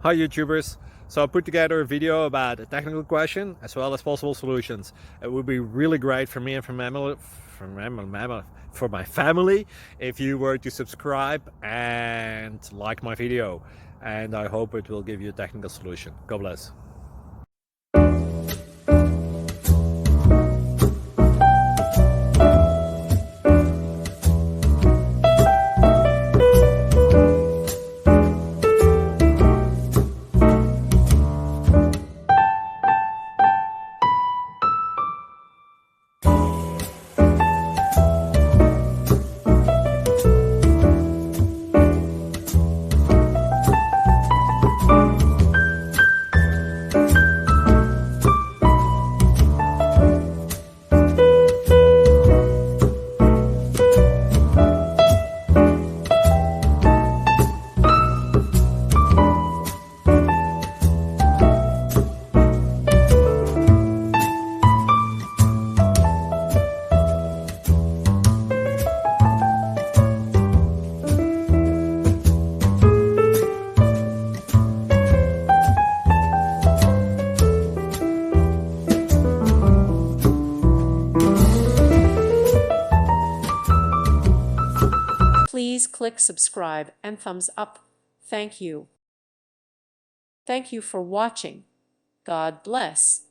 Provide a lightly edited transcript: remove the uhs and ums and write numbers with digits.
Hi YouTubers! So I put together a video about a technical question as well as possible solutions. It would be really great for me and for my family if you were to subscribe and like my video. And I hope it will give you a technical solution. God bless. Please click subscribe and thumbs up. Thank you. Thank you for watching. God bless.